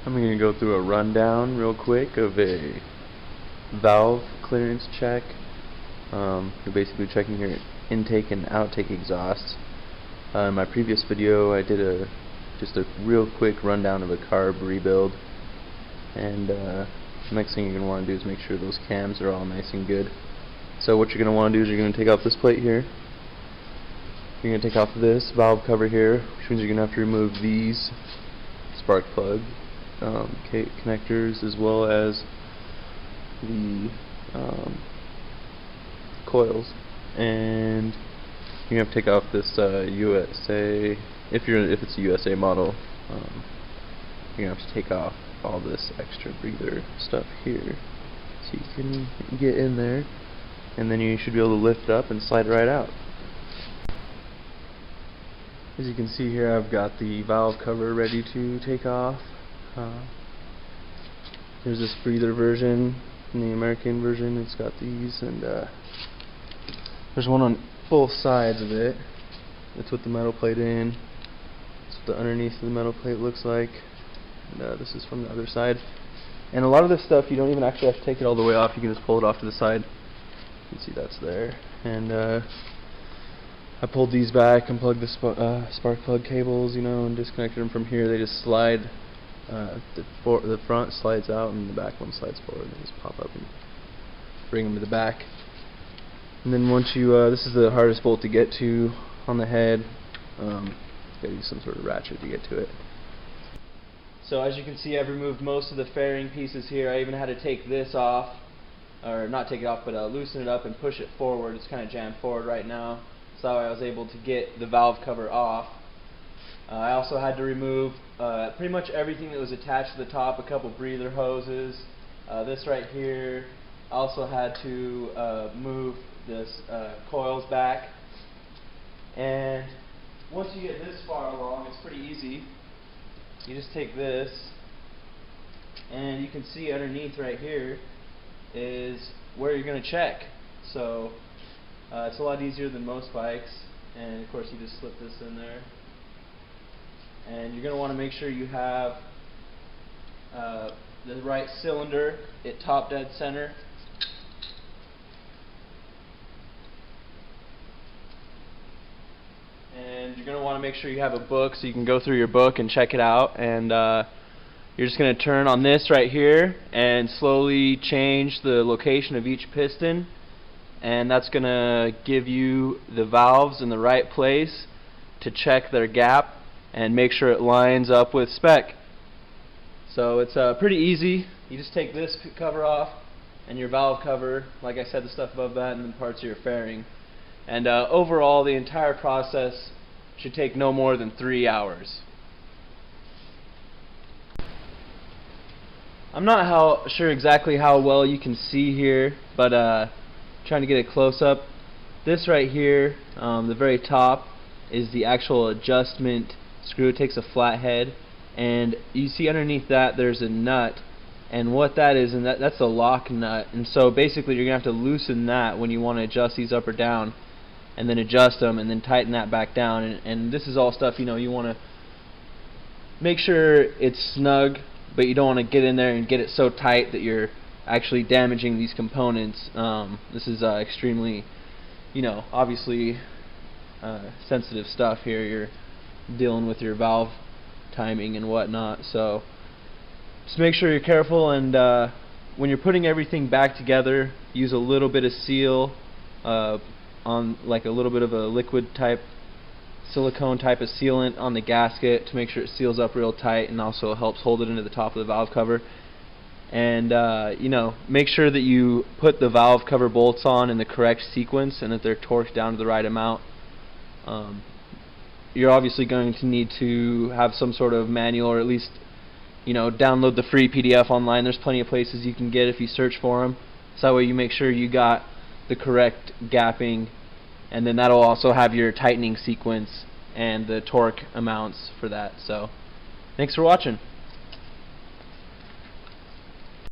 I'm going to go through a rundown real quick of a valve clearance check. You're basically checking your intake and outtake exhausts. In my previous video I did just a real quick rundown of a carb rebuild, and the next thing you're going to want to do is make sure those cams are all nice and good. So what you're going to want to do is you're going to take off this plate here. You're going to take off this valve cover here, which means you're going to have to remove these spark plug connectors, as well as the coils, and you're going to have to take off this USA, if it's a USA model. You're going to have to take off all this extra breather stuff here so you can get in there, and then you should be able to lift up and slide right out. As you can see here, I've got the valve cover ready to take off. There's this breather version, in the American version it's got these, and there's one on both sides of it. It's with the metal plate in. That's what the underneath of the metal plate looks like. And this is from the other side. And a lot of this stuff you don't even actually have to take it all the way off. You can just pull it off to the side. You can see that's there. And I pulled these back, unplugged the spark plug cables, and disconnected them from here. They just slide. The front slides out and the back one slides forward. They just pop up and bring them to the back. And then once you, this is the hardest bolt to get to on the head. You gotta use some sort of ratchet to get to it. So as you can see, I've removed most of the fairing pieces here. I even had to take this off, or not take it off, but loosen it up and push it forward. It's kind of jammed forward right now, so I was able to get the valve cover off. I also had to remove pretty much everything that was attached to the top, a couple breather hoses, this right here. I also had to move this coils back. And once you get this far along, it's pretty easy. You just take this, and you can see underneath right here is where you're going to check. So it's a lot easier than most bikes, and of course you just slip this in there. And you're going to want to make sure you have the right cylinder at top dead center. And you're going to want to make sure you have a book so you can go through your book and check it out. And you're just going to turn on this right here and slowly change the location of each piston. And that's going to give you the valves in the right place to check their gap and make sure it lines up with spec. So it's pretty easy. You just take this cover off and your valve cover, like I said, the stuff above that, and then parts of your fairing. And overall, the entire process should take no more than 3 hours. I'm not sure exactly how well you can see here, but trying to get a close-up. This right here, the very top, is the actual adjustment screw. It takes a flat head, and you see underneath that there's a nut, and what that is, and that's a lock nut. And so basically you're going to have to loosen that when you want to adjust these up or down, and then adjust them and then tighten that back down. And this is all stuff you want to make sure it's snug, but you don't want to get in there and get it so tight that you're actually damaging these components. This is extremely, obviously sensitive stuff here. You're dealing with your valve timing and whatnot, so just make sure you're careful. And when you're putting everything back together, use a little bit of seal on, like a little bit of a liquid type silicone type of sealant on the gasket to make sure it seals up real tight, and also helps hold it into the top of the valve cover. And make sure that you put the valve cover bolts on in the correct sequence and that they're torqued down to the right amount. You're obviously going to need to have some sort of manual, or at least download the free PDF online. There's plenty of places you can get if you search for them, so that way you make sure you got the correct gapping, and then that'll also have your tightening sequence and the torque amounts for that. So thanks for watching.